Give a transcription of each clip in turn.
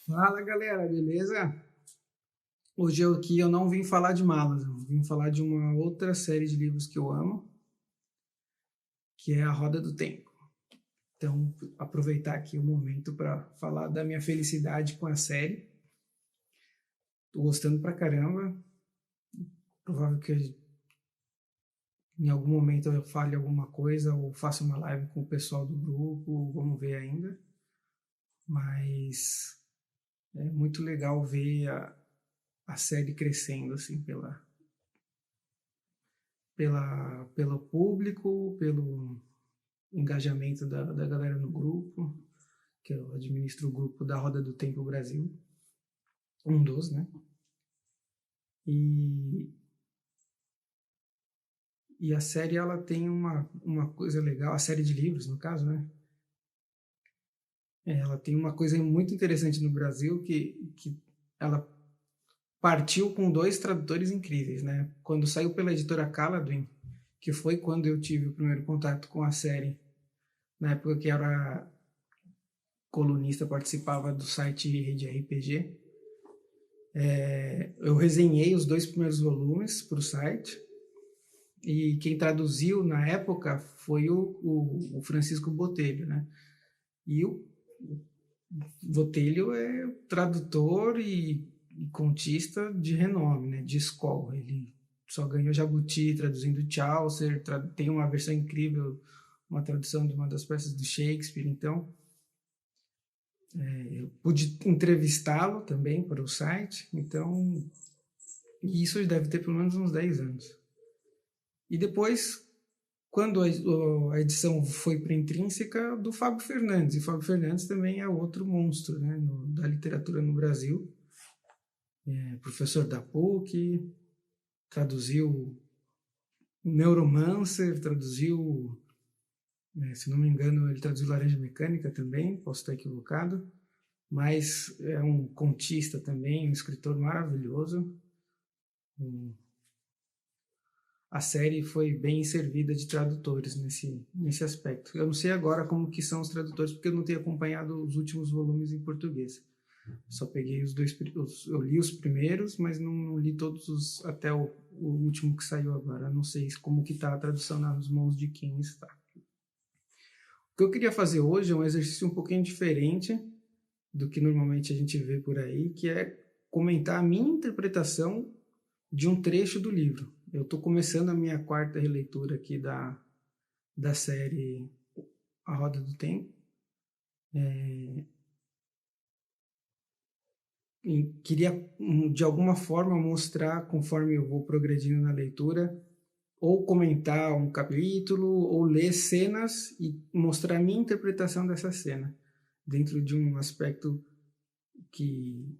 Fala galera, beleza? Hoje eu não vim falar de malas, eu vim falar de uma outra série de livros que eu amo, que é A Roda do Tempo. Então, aproveitar aqui o momento para falar da minha felicidade com a série. Tô gostando pra caramba. Provável que em algum momento eu fale alguma coisa ou faça uma live com o pessoal do grupo, vamos ver ainda. Mas é muito legal ver a série crescendo assim pelo público, pelo engajamento da galera no grupo, que eu administro o grupo da Roda do Tempo Brasil, um dos, né? E, e a série ela tem uma coisa legal, a série de livros, no caso, né? Ela tem uma coisa muito interessante no Brasil que ela partiu com dois tradutores incríveis, né? Quando saiu pela editora Caladwin, que foi quando eu tive o primeiro contato com a série, na época que era colunista, participava do site Rede RPG. Eu resenhei os dois primeiros volumes para o site e quem traduziu na época foi o Francisco Botelho, né? E o Botelho é tradutor e contista de renome, né? De escola. Ele só ganhou Jabuti traduzindo Chaucer, tem uma versão incrível, uma tradução de uma das peças do Shakespeare. Então, eu pude entrevistá-lo também para o site. Então, isso deve ter pelo menos uns 10 anos. E depois, quando a edição foi para Intrínseca, do Fábio Fernandes. E Fábio Fernandes também é outro monstro, né, da literatura no Brasil. Professor da PUC, traduziu Neuromancer, traduziu, se não me engano, ele traduziu Laranja Mecânica também, posso estar equivocado. Mas é um contista também, um escritor maravilhoso. A série foi bem servida de tradutores nesse aspecto. Eu não sei agora como que são os tradutores, porque eu não tenho acompanhado os últimos volumes em português. Só peguei os dois, eu li os primeiros, mas não li todos até o último que saiu agora. Eu não sei como que está a tradução nas mãos de quem está. O que eu queria fazer hoje é um exercício um pouquinho diferente do que normalmente a gente vê por aí, que é comentar a minha interpretação de um trecho do livro. Eu estou começando a minha quarta releitura aqui da série A Roda do Tempo. E queria, de alguma forma, mostrar, conforme eu vou progredindo na leitura, ou comentar um capítulo, ou ler cenas e mostrar a minha interpretação dessa cena, dentro de um aspecto que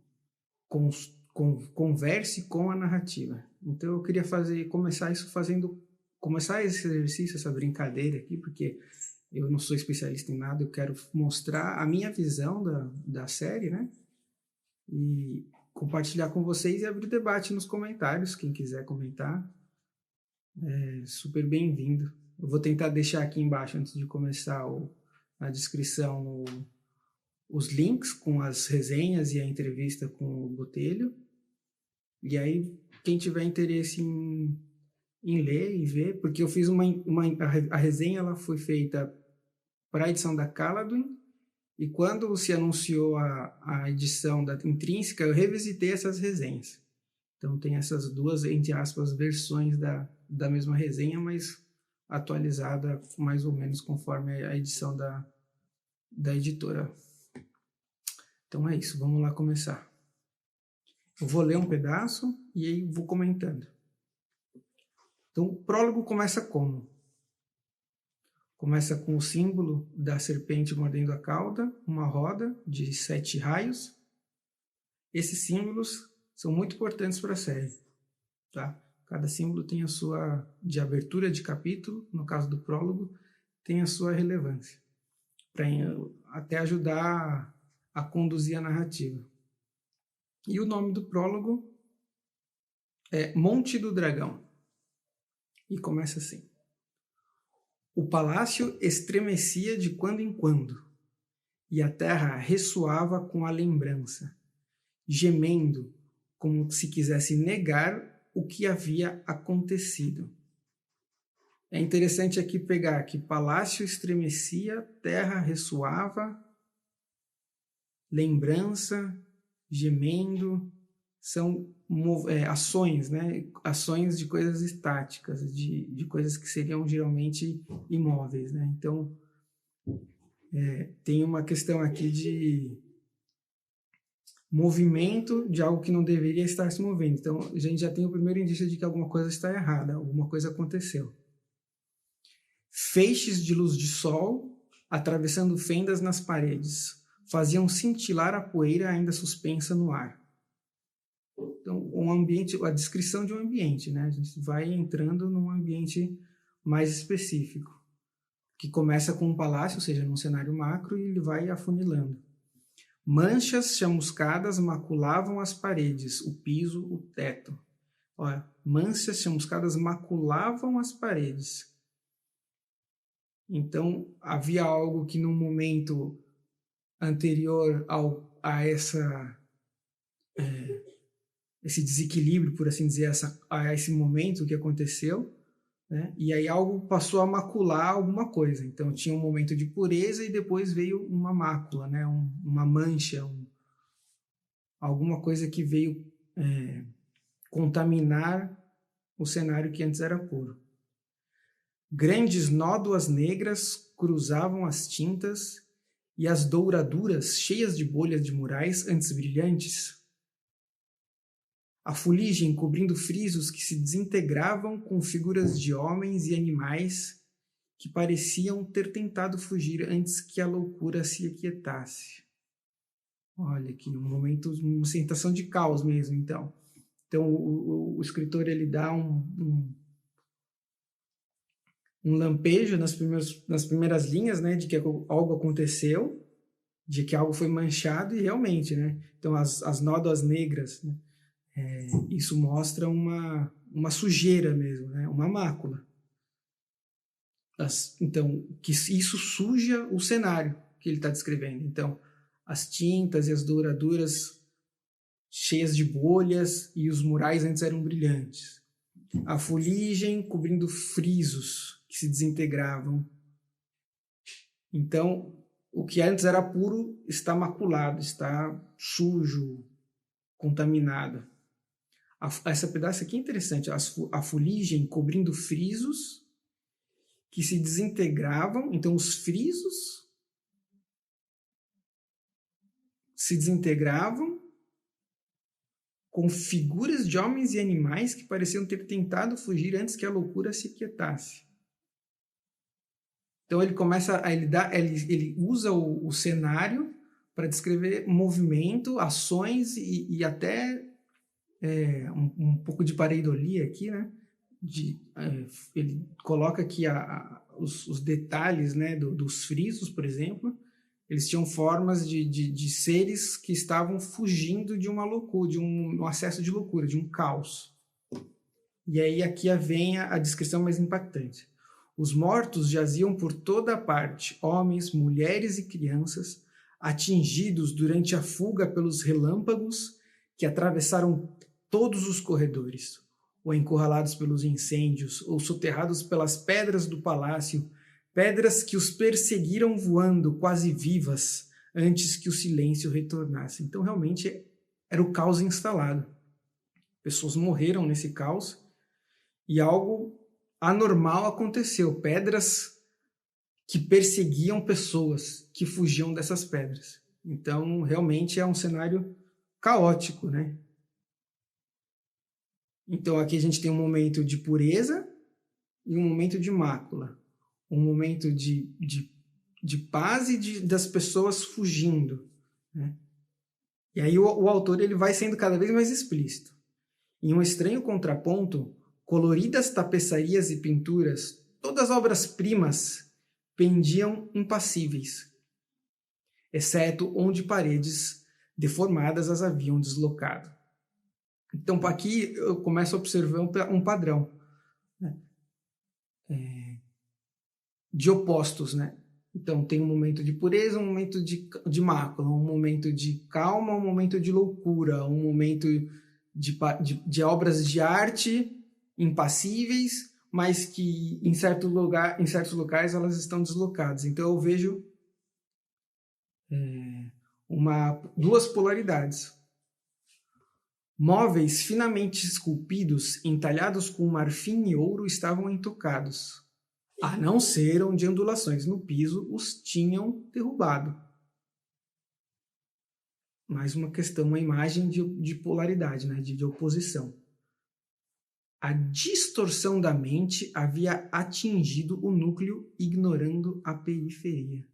converse com a narrativa. Então eu queria começar esse exercício, essa brincadeira aqui, porque eu não sou especialista em nada, eu quero mostrar a minha visão da série, né? E compartilhar com vocês e abrir debate nos comentários, quem quiser comentar, é super bem-vindo. Eu vou tentar deixar aqui embaixo, antes de começar na descrição, os links com as resenhas e a entrevista com o Botelho. E aí, quem tiver interesse em ler e ver, porque eu fiz a resenha ela foi feita para a edição da Caladwin, e quando se anunciou a edição da Intrínseca, eu revisitei essas resenhas. Então tem essas duas, entre aspas, versões da mesma resenha, mas atualizada mais ou menos conforme a edição da editora. Então é isso, vamos lá começar. Eu vou ler um pedaço e aí vou comentando. Então o prólogo começa como? Começa com o símbolo da serpente mordendo a cauda, uma roda de 7 raios. Esses símbolos são muito importantes para a série. Tá? Cada símbolo tem a sua, de abertura de capítulo, no caso do prólogo, tem a sua relevância, para até ajudar a conduzir a narrativa. E o nome do prólogo é Monte do Dragão. E começa assim. O palácio estremecia de quando em quando. e a terra ressoava com a lembrança, gemendo como se quisesse negar o que havia acontecido. É interessante aqui pegar que palácio estremecia, terra ressoava, lembrança, gemendo, são ações, né? Ações de coisas estáticas, de coisas que seriam geralmente imóveis, né? Então, tem uma questão aqui de movimento de algo que não deveria estar se movendo. Então, a gente já tem o primeiro indício de que alguma coisa está errada, alguma coisa aconteceu. Feixes de luz de sol atravessando fendas nas paredes faziam cintilar a poeira ainda suspensa no ar. Então, um ambiente, a descrição de um ambiente, né? A gente vai entrando num ambiente mais específico, que começa com um palácio, ou seja, num cenário macro, e ele vai afunilando. Manchas chamuscadas maculavam as paredes, o piso, o teto. Olha, manchas chamuscadas maculavam as paredes. Então, havia algo que no momento anterior a esse desequilíbrio, por assim dizer, a esse momento que aconteceu, né? E aí algo passou a macular alguma coisa. Então, tinha um momento de pureza e depois veio uma mácula, né? Uma mancha, alguma coisa que veio contaminar o cenário que antes era puro. Grandes nódoas negras cruzavam as tintas e as douraduras, cheias de bolhas de murais antes brilhantes. A fuligem cobrindo frisos que se desintegravam com figuras de homens e animais que pareciam ter tentado fugir antes que a loucura se aquietasse. Olha aqui, um momento, uma sensação de caos mesmo, então. Então, o escritor, ele dá um lampejo nas primeiras linhas, né, de que algo aconteceu, de que algo foi manchado, e realmente, né? Então, as nódoas negras, né, isso mostra uma sujeira mesmo, né, uma mácula. Então, que isso suja o cenário que ele está descrevendo. Então, as tintas e as douraduras cheias de bolhas e os murais antes eram brilhantes. A fuligem cobrindo frisos que se desintegravam. Então, o que antes era puro está maculado, está sujo, contaminado. Essa pedaço aqui é interessante. A fuligem cobrindo frisos que se desintegravam. Então, os frisos se desintegravam com figuras de homens e animais que pareciam ter tentado fugir antes que a loucura se aquietasse. Então ele começa ele usa o cenário para descrever movimento, ações e até um pouco de pareidolia aqui, né? Ele coloca aqui os detalhes, né, dos frisos, por exemplo. Eles tinham formas de seres que estavam fugindo de uma loucura, de um acesso de loucura, de um caos. E aí aqui vem a descrição mais impactante. Os mortos jaziam por toda parte, homens, mulheres e crianças, atingidos durante a fuga pelos relâmpagos que atravessaram todos os corredores, ou encurralados pelos incêndios, ou soterrados pelas pedras do palácio, pedras que os perseguiram voando quase vivas antes que o silêncio retornasse. Então, realmente, era o caos instalado. Pessoas morreram nesse caos e algo anormal aconteceu. Pedras que perseguiam pessoas que fugiam dessas pedras. Então, realmente é um cenário caótico, né? Então, aqui a gente tem um momento de pureza e um momento de mácula. Um momento de paz e das pessoas fugindo, né? E aí o autor ele vai sendo cada vez mais explícito. Em um estranho contraponto, coloridas tapeçarias e pinturas, todas obras-primas, pendiam impassíveis, exceto onde paredes deformadas as haviam deslocado. Então, aqui eu começo a observar um padrão, né? De opostos, né? Então, tem um momento de pureza, um momento de mácula, um momento de calma, um momento de loucura, um momento de obras de arte impassíveis, mas que em certos locais elas estão deslocadas. Então, eu vejo duas polaridades. Móveis finamente esculpidos, entalhados com marfim e ouro, estavam intocados. A não ser onde ondulações no piso os tinham derrubado. Mais uma questão, uma imagem de polaridade, né? de oposição. A distorção da mente havia atingido o núcleo, ignorando a periferia.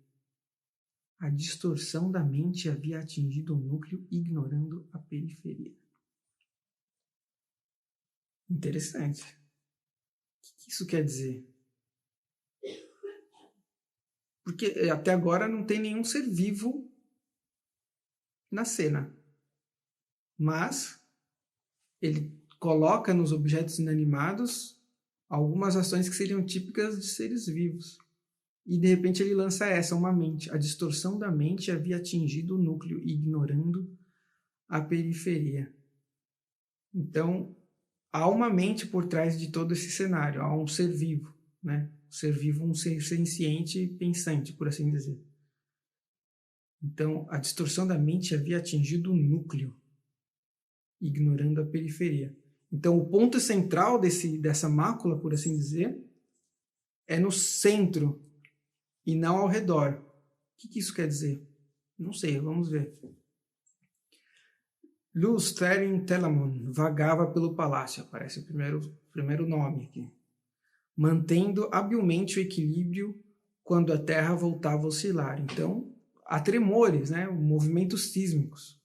A distorção da mente havia atingido o núcleo, ignorando a periferia. Interessante. O que isso quer dizer? Porque até agora não tem nenhum ser vivo na cena. Mas ele coloca nos objetos inanimados algumas ações que seriam típicas de seres vivos. E de repente ele lança uma mente. A distorção da mente havia atingido o núcleo, ignorando a periferia. Então, há uma mente por trás de todo esse cenário. Há um ser vivo, né? Um ser vivo, um ser senciente e pensante, por assim dizer. Então, a distorção da mente havia atingido o núcleo, ignorando a periferia. Então, o ponto central dessa mácula, por assim dizer, é no centro e não ao redor. O que isso quer dizer? Não sei, vamos ver. Luz Therin Telamon vagava pelo palácio, aparece o primeiro nome aqui, mantendo habilmente o equilíbrio quando a terra voltava a oscilar. Então, há tremores, né? Movimentos sísmicos.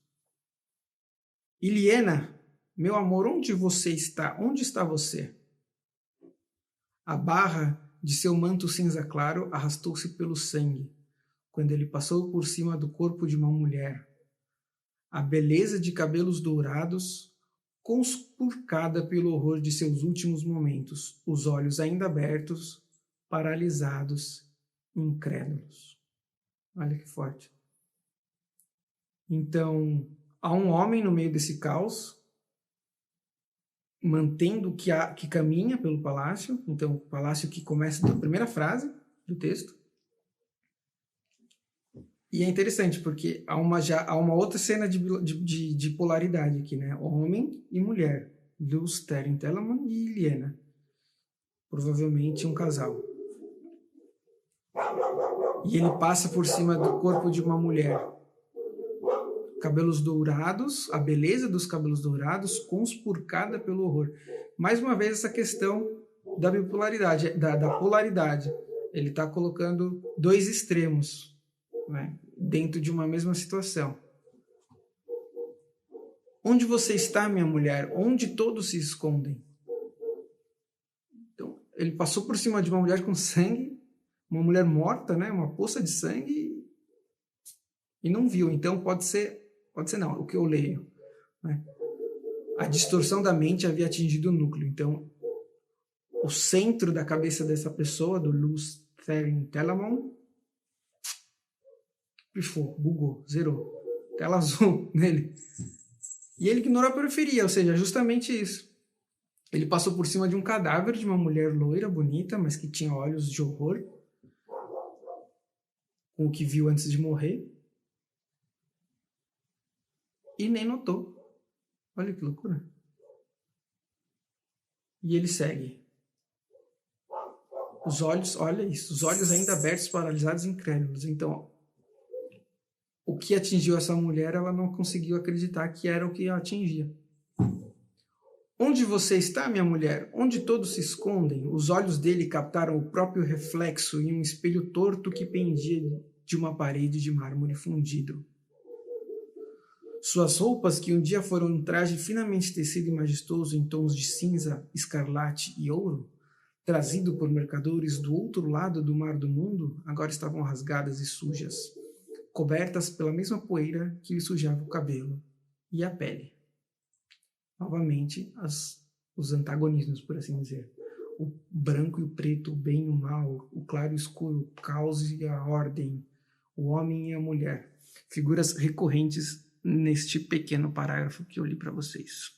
Iliena, meu amor, onde você está? Onde está você? A barra de seu manto cinza claro arrastou-se pelo sangue, quando ele passou por cima do corpo de uma mulher. A beleza de cabelos dourados, conspurcada pelo horror de seus últimos momentos, os olhos ainda abertos, paralisados, incrédulos. Olha que forte. Então, há um homem no meio desse caos, mantendo que caminha pelo palácio. Então, o palácio que começa da primeira frase do texto. E é interessante, porque há uma outra cena de polaridade aqui, né? Homem e mulher. Luz Therin Telamon e Iliena. Provavelmente um casal. E ele passa por cima do corpo de uma mulher. Cabelos dourados, a beleza dos cabelos dourados, conspurcada pelo horror. Mais uma vez, essa questão da bipolaridade, da polaridade. Ele está colocando dois extremos, né, dentro de uma mesma situação. Onde você está, minha mulher? Onde todos se escondem? Então, ele passou por cima de uma mulher com sangue, uma mulher morta, né, uma poça de sangue, e não viu. Então, pode ser não, o que eu leio, né? A distorção da mente havia atingido o núcleo. Então, o centro da cabeça dessa pessoa, do Luz Therin Telamon, pifou, bugou, zerou. Tela azul nele. E ele ignorou a periferia, ou seja, justamente isso. Ele passou por cima de um cadáver de uma mulher loira, bonita, mas que tinha olhos de horror, com o que viu antes de morrer, e nem notou. Olha que loucura. E ele segue. Os olhos, olha isso, os olhos ainda abertos, paralisados e incrédulos. Então, o que atingiu essa mulher, ela não conseguiu acreditar que era o que a atingia. Onde você está, minha mulher? Onde todos se escondem? Os olhos dele captaram o próprio reflexo em um espelho torto que pendia de uma parede de mármore fundido. Suas roupas, que um dia foram um traje finamente tecido e majestoso em tons de cinza, escarlate e ouro, trazido por mercadores do outro lado do mar do mundo, agora estavam rasgadas e sujas, cobertas pela mesma poeira que lhe sujava o cabelo e a pele. Novamente, os antagonismos, por assim dizer. o branco e o preto, o bem e o mal, o claro e o escuro, o caos e a ordem, o homem e a mulher. Figuras recorrentes neste pequeno parágrafo que eu li para vocês.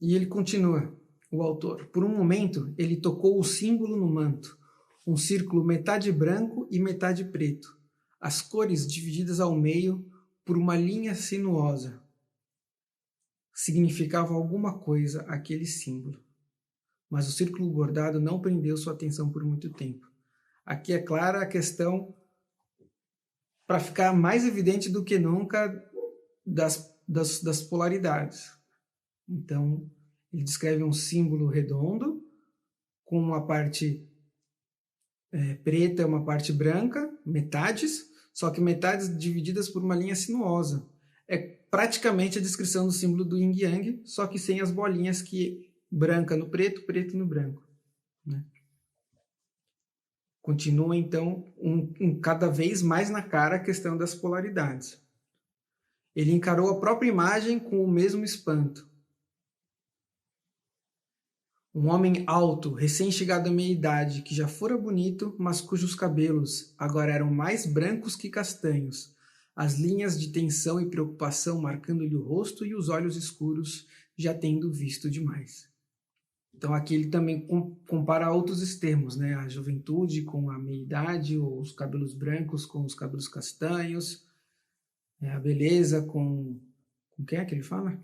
E ele continua, o autor. Por um momento, ele tocou o símbolo no manto, um círculo metade branco e metade preto, as cores divididas ao meio por uma linha sinuosa. Significava alguma coisa aquele símbolo. Mas o círculo bordado não prendeu sua atenção por muito tempo. Aqui é clara a questão, para ficar mais evidente do que nunca, das polaridades. Então, ele descreve um símbolo redondo, com uma parte preta e uma parte branca, metades, só que metades divididas por uma linha sinuosa. É praticamente a descrição do símbolo do Yin Yang, só que sem as bolinhas que branca no preto, preto no branco. Né? Continua, então, cada vez mais na cara a questão das polaridades. Ele encarou a própria imagem com o mesmo espanto. Um homem alto, recém-chegado à meia-idade, que já fora bonito, mas cujos cabelos agora eram mais brancos que castanhos, as linhas de tensão e preocupação marcando-lhe o rosto e os olhos escuros, já tendo visto demais. Então aqui ele também compara outros extremos, né? A juventude com a meia-idade, os cabelos brancos com os cabelos castanhos, a beleza com quem é que ele fala?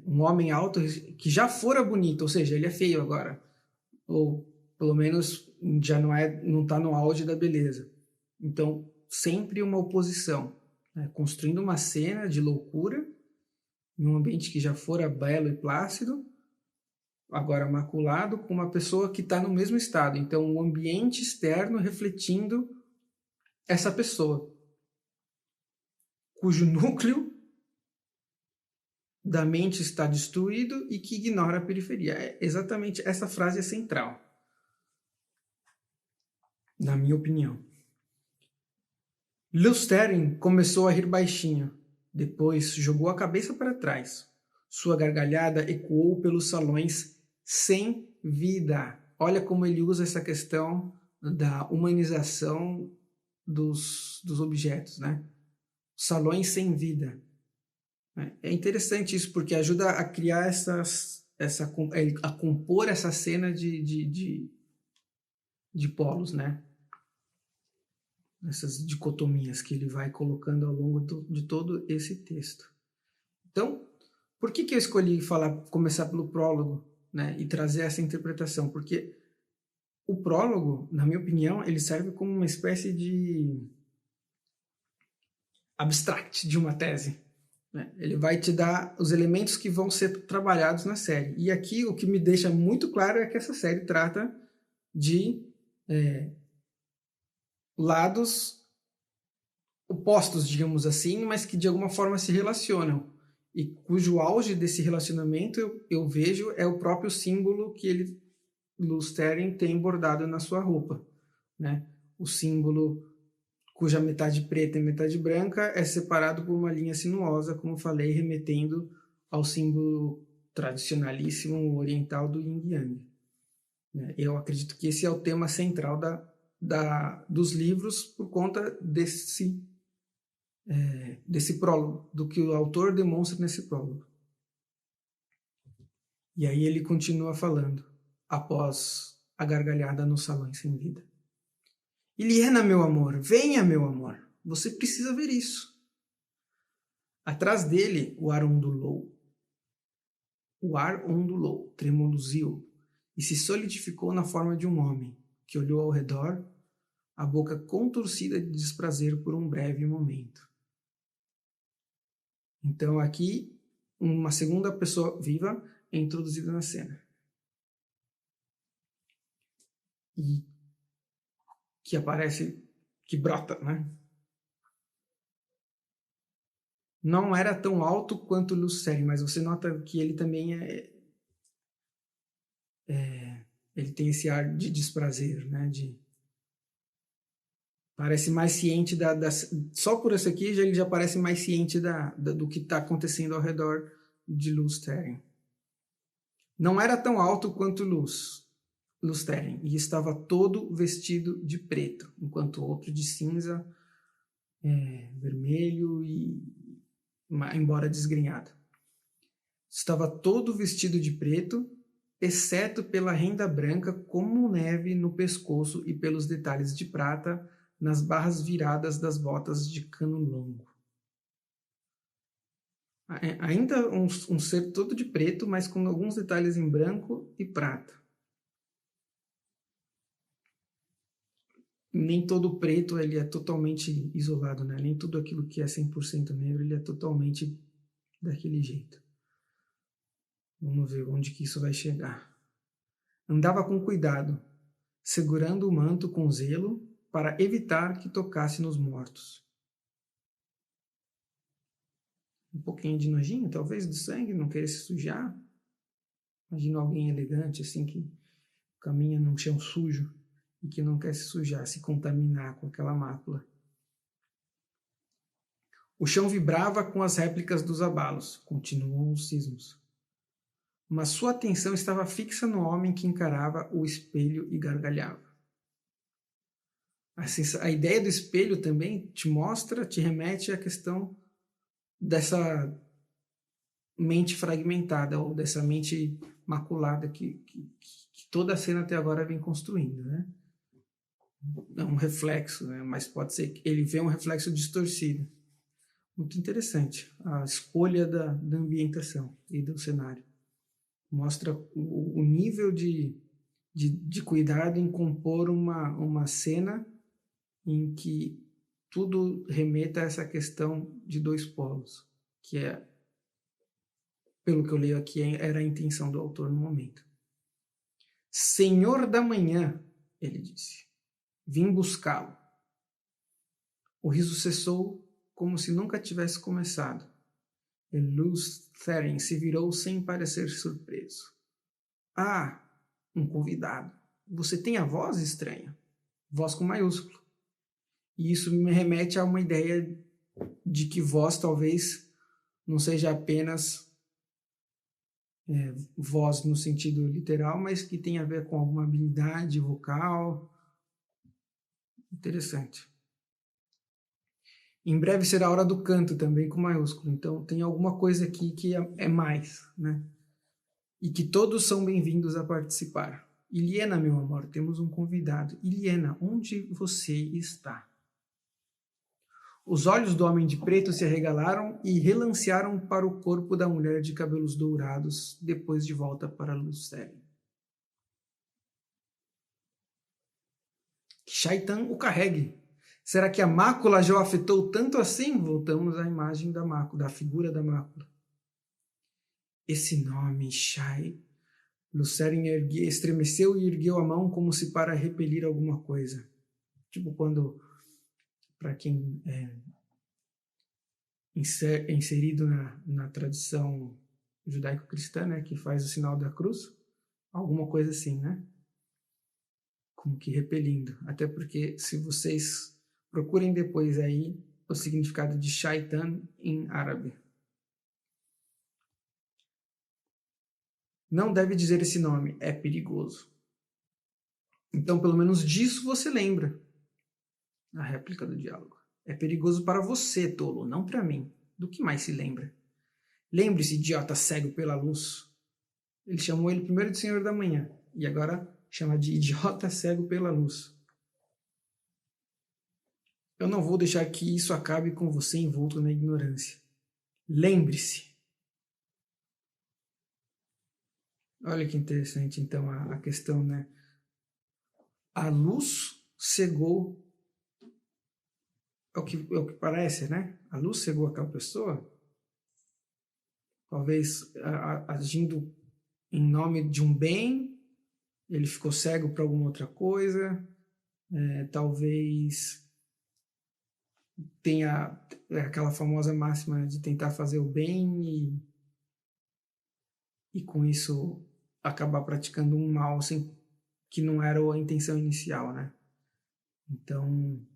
Um homem alto que já fora bonito, ou seja, ele é feio agora, ou pelo menos já não está no auge da beleza. Então sempre uma oposição, né? Construindo uma cena de loucura em um ambiente que já fora belo e plácido, agora maculado, com uma pessoa que está no mesmo estado. Então, o ambiente externo refletindo essa pessoa, cujo núcleo da mente está destruído e que ignora a periferia. Exatamente essa frase é central, na minha opinião. Lustering começou a rir baixinho. Depois jogou a cabeça para trás. Sua gargalhada ecoou pelos salões sem vida. Olha como ele usa essa questão da humanização dos objetos, né? Salões sem vida. É interessante isso, porque ajuda a criar a compor essa cena de polos, né? Essas dicotomias que ele vai colocando ao longo de todo esse texto. Então, por que eu escolhi começar pelo prólogo, né, e trazer essa interpretação? Porque o prólogo, na minha opinião, ele serve como uma espécie de abstract de uma tese. Né? Ele vai te dar os elementos que vão ser trabalhados na série. E aqui o que me deixa muito claro é que essa série trata de lados opostos, digamos assim, mas que de alguma forma se relacionam. E cujo auge desse relacionamento eu vejo é o próprio símbolo que Lustering tem bordado na sua roupa. Né? O símbolo cuja metade preta e metade branca é separado por uma linha sinuosa, como eu falei, remetendo ao símbolo tradicionalíssimo oriental do Yin Yang. Eu acredito que esse é o tema central dos livros por conta desse prólogo, do que o autor demonstra nesse prólogo. E aí ele continua falando, após a gargalhada nos salões sem vida. Iliena, meu amor, venha, meu amor, você precisa ver isso. Atrás dele, o ar ondulou. O ar ondulou, tremoluziu, e se solidificou na forma de um homem, que olhou ao redor, a boca contorcida de desprazer por um breve momento. Então aqui, uma segunda pessoa viva é introduzida na cena. E que aparece, que brota, né? Não era tão alto quanto Lustering, mas você nota que ele também ele tem esse ar de desprazer, né? Parece mais ciente só por isso aqui ele já parece mais ciente do que está acontecendo ao redor de Lustering. Não era tão alto quanto Luz, Lusteren, e estava todo vestido de preto, enquanto o outro de cinza, vermelho e embora desgrenhado. Estava todo vestido de preto, exceto pela renda branca como neve no pescoço e pelos detalhes de prata nas barras viradas das botas de cano longo. Ainda um ser todo de preto, mas com alguns detalhes em branco e prata. Nem todo preto ele é totalmente isolado, né? Nem tudo aquilo que é 100% negro ele é totalmente daquele jeito. Vamos ver onde que isso vai chegar. Andava com cuidado, segurando o manto com zelo para evitar que tocasse nos mortos. Um pouquinho de nojinho, talvez, do sangue, não querer se sujar. Imagina alguém elegante, assim, que caminha num chão sujo e que não quer se sujar, se contaminar com aquela mácula. O chão vibrava com as réplicas dos abalos, continuam os sismos. Mas sua atenção estava fixa no homem que encarava o espelho e gargalhava. A ideia do espelho também te remete à questão dessa mente fragmentada, ou dessa mente maculada que toda a cena até agora vem construindo, né? É um reflexo, né? Mas pode ser que ele vê um reflexo distorcido. Muito interessante a escolha da ambientação e do cenário. Mostra o nível de cuidado em compor uma cena em que tudo remeta a essa questão de dois polos, que é, pelo que eu leio aqui, era a intenção do autor no momento. Senhor da manhã, ele disse, vim buscá-lo. O riso cessou como se nunca tivesse começado. E Lusteren se virou sem parecer surpreso. Ah, um convidado. Você tem a voz estranha. Voz com maiúsculo. E isso me remete a uma ideia de que voz talvez não seja apenas voz no sentido literal, mas que tem a ver com alguma habilidade vocal. Interessante. Em breve será a hora do canto também com maiúsculo. Então tem alguma coisa aqui que é mais, né? E que todos são bem-vindos a participar. Iliena, meu amor, temos um convidado. Iliena, onde você está? Os olhos do homem de preto se arregalaram e relancearam para o corpo da mulher de cabelos dourados, depois de volta para Lusteren. Que Shaitan o carregue. Será que a mácula já o afetou tanto assim? Voltamos à imagem da mácula, da figura da mácula. Esse nome, Shai. Lusteren estremeceu e ergueu a mão como se para repelir alguma coisa. Tipo quando, para quem é inserido na tradição judaico-cristã, né, que faz o sinal da cruz, alguma coisa assim, né? Como que repelindo. Até porque se vocês procurem depois aí o significado de Shaitan em árabe. Não deve dizer esse nome, é perigoso. Então, pelo menos disso você lembra. A réplica do diálogo. É perigoso para você, tolo, não para mim. Do que mais se lembra? Lembre-se, idiota cego pela luz. Ele chamou ele primeiro de Senhor da Manhã e agora chama de idiota cego pela luz. Eu não vou deixar que isso acabe com você envolto na ignorância. Lembre-se. Olha que interessante, então, a questão, né? A luz cegou, é o que parece, né? A luz cegou aquela pessoa, talvez agindo em nome de um bem, ele ficou cego para alguma outra coisa, talvez tenha aquela famosa máxima de tentar fazer o bem e com isso acabar praticando um mal sem, que não era a intenção inicial, né? Então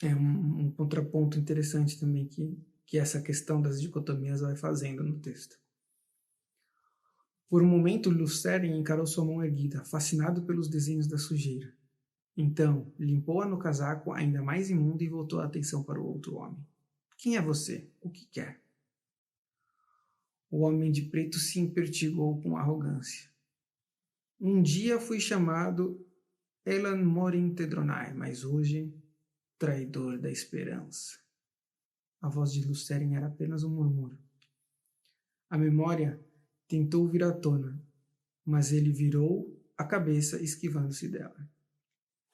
é um contraponto interessante também que essa questão das dicotomias vai fazendo no texto. Por um momento, Lúthien encarou sua mão erguida, fascinado pelos desenhos da sujeira. Então, limpou-a no casaco ainda mais imundo e voltou a atenção para o outro homem. Quem é você? O que quer? O homem de preto se impertigou com arrogância. Um dia fui chamado Elan Morin Tedronai, mas hoje, traidor da esperança. A voz de Lúthien era apenas um murmúrio. A memória tentou vir à tona, mas ele virou a cabeça esquivando-se dela.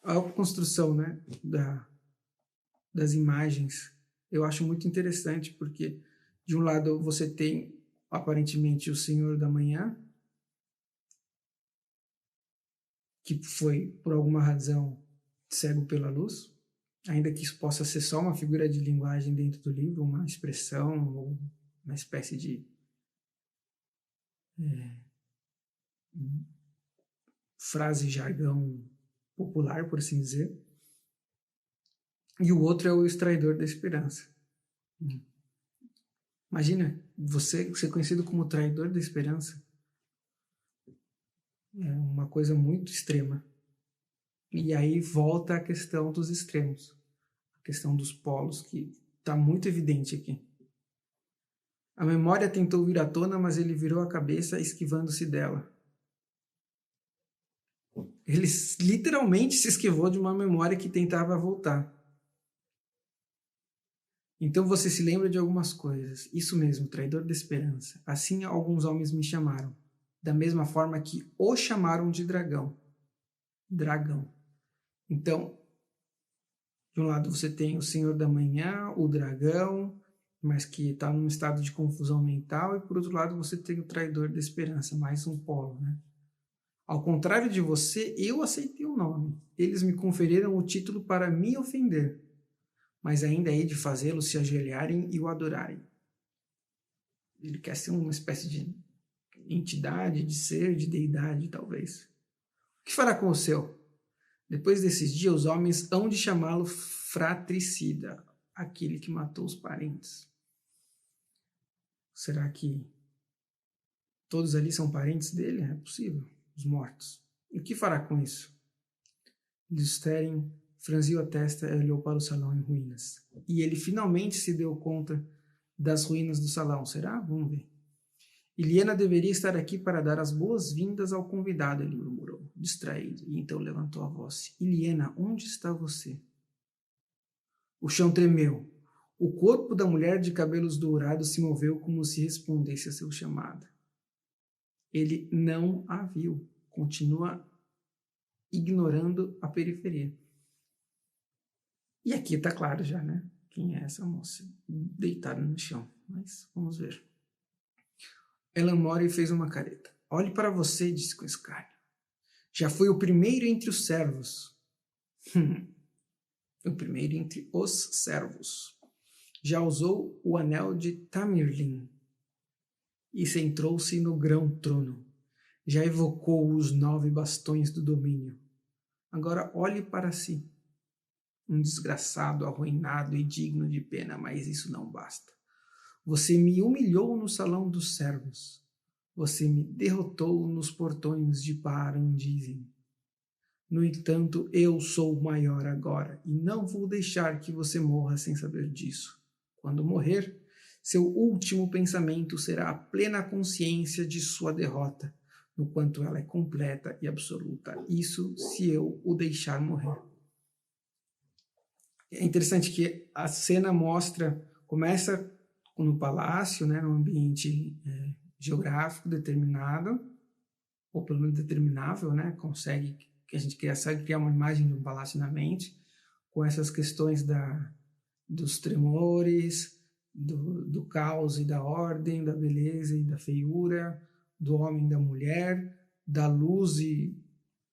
A construção, né, das imagens eu acho muito interessante, porque de um lado você tem aparentemente o Senhor da Manhã, que foi por alguma razão cego pela luz, ainda que isso possa ser só uma figura de linguagem dentro do livro, uma expressão ou uma espécie de frase, jargão popular, por assim dizer. E o outro é o extraidor da esperança. Imagina você ser conhecido como traidor da esperança. É uma coisa muito extrema. E aí volta a questão dos extremos. A questão dos polos, que está muito evidente aqui. A memória tentou vir à tona, mas ele virou a cabeça esquivando-se dela. Ele literalmente se esquivou de uma memória que tentava voltar. Então você se lembra de algumas coisas. Isso mesmo, traidor da esperança. Assim alguns homens me chamaram. Da mesma forma que o chamaram de dragão. Dragão. Então, de um lado você tem o Senhor da Manhã, o dragão, mas que está num estado de confusão mental. E por outro lado você tem o traidor da esperança, mais um polo, né? Ao contrário de você, eu aceitei o nome. Eles me conferiram o título para me ofender. Mas ainda hei de fazê-los se ajoelharem e o adorarem. Ele quer ser uma espécie de entidade, de ser, de deidade, talvez. O que fará com o seu? Depois desses dias, os homens hão de chamá-lo fratricida, aquele que matou os parentes. Será que todos ali são parentes dele? É possível, os mortos. E o que fará com isso? Lúthien franziu a testa e olhou para o salão em ruínas. E ele finalmente se deu conta das ruínas do salão. Será? Vamos ver. Iliena deveria estar aqui para dar as boas-vindas ao convidado, ele murmurou, distraído, e então levantou a voz. Iliena, onde está você? O chão tremeu. O corpo da mulher de cabelos dourados se moveu como se respondesse a seu chamado. Ele não a viu. Continua ignorando a periferia. E aqui está claro já, né? Quem é essa moça deitada no chão. Mas vamos ver. Elan Morin fez uma careta. Olhe para você, disse com escárnio. Já foi o primeiro entre os servos. O primeiro entre os servos. Já usou o anel de Tamerlin e sentou-se no grão-trono. Já evocou os 9 bastões do domínio. Agora olhe para si. Um desgraçado, arruinado e digno de pena, mas isso não basta. Você me humilhou no salão dos servos. Você me derrotou nos portões de Parandisim. No entanto, eu sou maior agora e não vou deixar que você morra sem saber disso. Quando morrer, seu último pensamento será a plena consciência de sua derrota, no quanto ela é completa e absoluta. Isso se eu o deixar morrer. É interessante que a cena começa no palácio, né, num ambiente geográfico determinado, ou pelo menos determinável, né, que a gente consegue criar uma imagem de um palácio na mente, com essas questões dos tremores, do caos e da ordem, da beleza e da feiura, do homem e da mulher, da luz e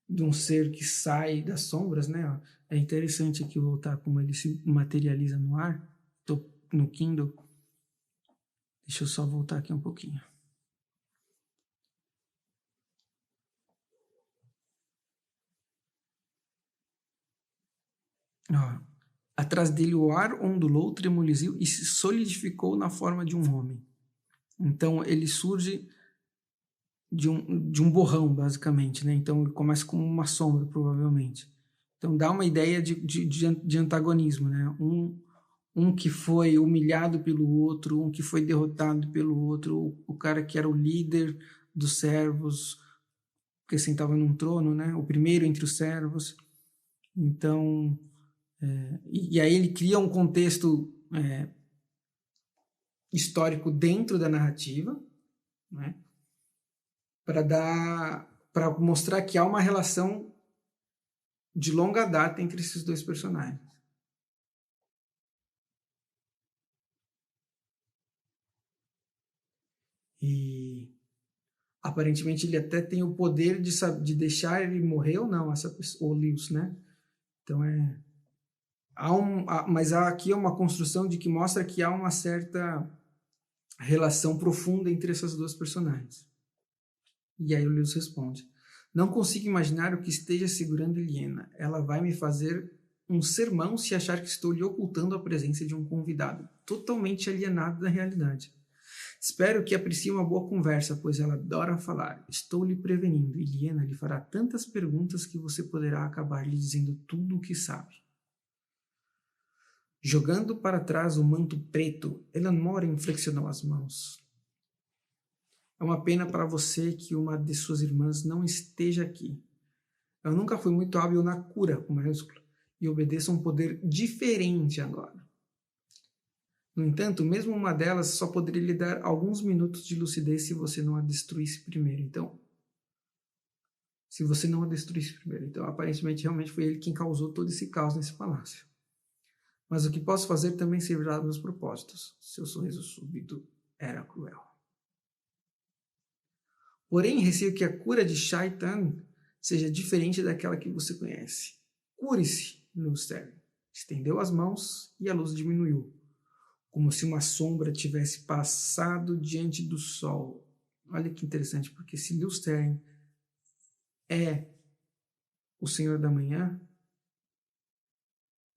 de um ser que sai das sombras, né? É interessante aqui voltar como ele se materializa no ar. Estou no Kindle. Deixa eu só voltar aqui um pouquinho. Atrás dele o ar ondulou, tremoliziu e se solidificou na forma de um homem. Então ele surge de um borrão, basicamente, né? Então ele começa como uma sombra, provavelmente. Então dá uma ideia de antagonismo, né? Um que foi humilhado pelo outro, um que foi derrotado pelo outro, o cara que era o líder dos servos, que sentava num trono, né? O primeiro entre os servos. Então, e aí ele cria um contexto histórico dentro da narrativa, né? Para mostrar que há uma relação de longa data entre esses dois personagens. E aparentemente ele até tem o poder de deixar ele morrer ou não, essa pessoa, o Lewis, né? Então mas aqui é uma construção de que mostra que há uma certa relação profunda entre essas duas personagens. E aí o Lewis responde: não consigo imaginar o que esteja segurando Eliena. Ela vai me fazer um sermão se achar que estou lhe ocultando a presença de um convidado, totalmente alienado da realidade. Espero que aprecie uma boa conversa, pois ela adora falar. Estou lhe prevenindo. Eliena lhe fará tantas perguntas que você poderá acabar lhe dizendo tudo o que sabe. Jogando para trás o manto preto, Elanmore inflexionou as mãos. É uma pena para você que uma de suas irmãs não esteja aqui. Eu nunca fui muito hábil na cura, com maiúsculo, e obedeço a um poder diferente agora. No entanto, mesmo uma delas só poderia lhe dar alguns minutos de lucidez se você não a destruísse primeiro. Então, aparentemente, realmente foi ele quem causou todo esse caos nesse palácio. Mas o que posso fazer também servirá aos meus propósitos. Seu sorriso súbito era cruel. Porém, receio que a cura de Shaitan seja diferente daquela que você conhece. Cure-se, Lustern. Estendeu as mãos e a luz diminuiu, como se uma sombra tivesse passado diante do sol. Olha que interessante, porque se Lustern é o Senhor da Manhã,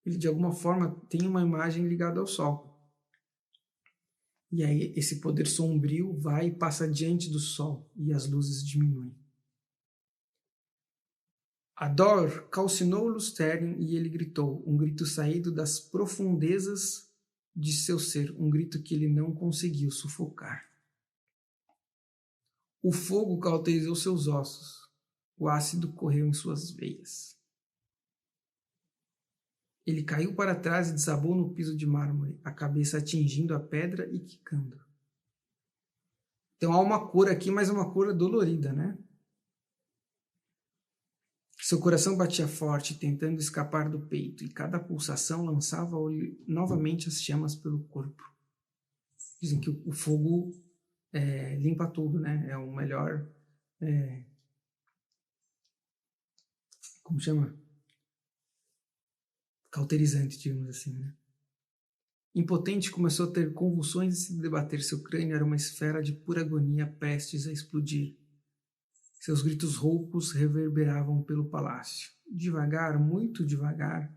ele de alguma forma tem uma imagem ligada ao sol. E aí esse poder sombrio vai e passa diante do sol e as luzes diminuem. A dor calcinou Lustern e ele gritou, um grito saído das profundezas de seu ser, um grito que ele não conseguiu sufocar. O fogo cauterizou seus ossos, o ácido correu em suas veias. Ele caiu para trás e desabou no piso de mármore, a cabeça atingindo a pedra e quicando. Então há uma cor aqui, mas uma cor dolorida, né? Seu coração batia forte, tentando escapar do peito, e cada pulsação lançava novamente as chamas pelo corpo. Dizem que o fogo limpa tudo, né? É o melhor... como chama? Cauterizante, digamos assim, né? Impotente, começou a ter convulsões e se debater. Seu crânio era uma esfera de pura agonia prestes a explodir. Seus gritos roucos reverberavam pelo palácio. Devagar, muito devagar,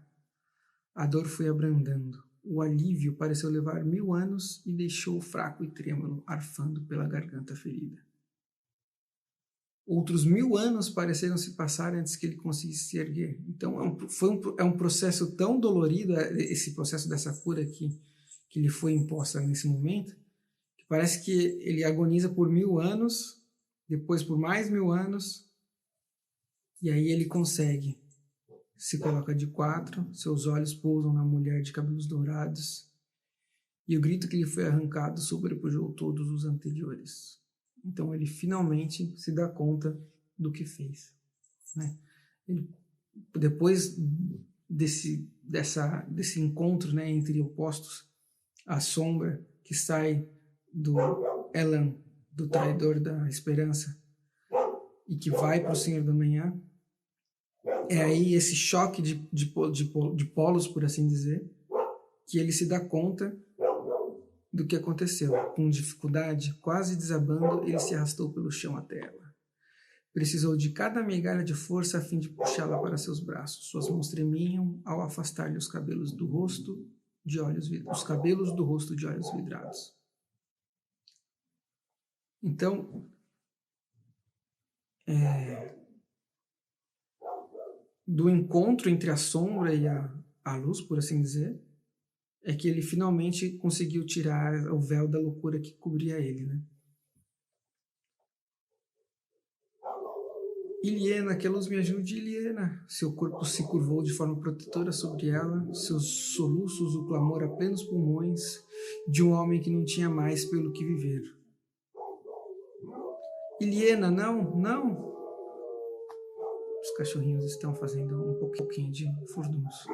a dor foi abrandando. O alívio pareceu levar 1000 anos e deixou-o fraco e trêmulo, arfando pela garganta ferida. Outros 1000 anos pareceram se passar antes que ele conseguisse se erguer. Então é um processo tão dolorido, esse processo dessa cura que lhe foi imposta nesse momento, que parece que ele agoniza por 1000 anos, depois por mais 1000 anos, e aí ele consegue. Se coloca de quatro, seus olhos pousam na mulher de cabelos dourados, e o grito que lhe foi arrancado sobrepujou todos os anteriores. Então ele finalmente se dá conta do que fez, né? Depois desse encontro, né, entre opostos, a sombra que sai do Elan, do traidor da esperança, e que vai para o Senhor da Manhã, é aí esse choque de polos, por assim dizer, que ele se dá conta do que aconteceu. Com dificuldade, quase desabando, ele se arrastou pelo chão até ela. Precisou de cada migalha de força a fim de puxá-la para seus braços. Suas mãos tremiam ao afastar-lhe os cabelos do rosto de olhos vidrados. Então, do encontro entre a sombra e a luz, por assim dizer, é que ele finalmente conseguiu tirar o véu da loucura que cobria ele, né? Iliena, que a luz me ajude, Iliena. Seu corpo se curvou de forma protetora sobre ela, seus soluços, o clamor a plenos pulmões de um homem que não tinha mais pelo que viver. Iliena, não, não! Os cachorrinhos estão fazendo um pouquinho de furdunço.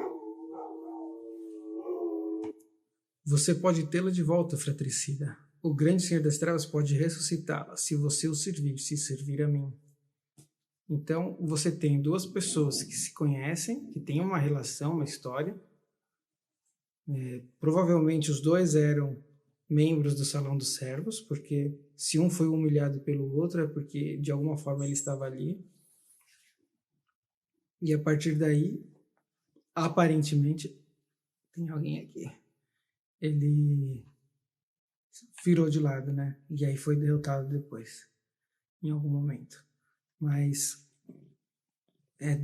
Você pode tê-la de volta, fratricida. O grande Senhor das Trevas pode ressuscitá-la, se você o servir, se servir a mim. Então, você tem duas pessoas que se conhecem, que têm uma relação, uma história. Provavelmente os dois eram membros do Salão dos Servos, porque se um foi humilhado pelo outro, é porque de alguma forma ele estava ali. E a partir daí, aparentemente, tem alguém aqui. Ele virou de lado, né? E aí foi derrotado depois, em algum momento. Mas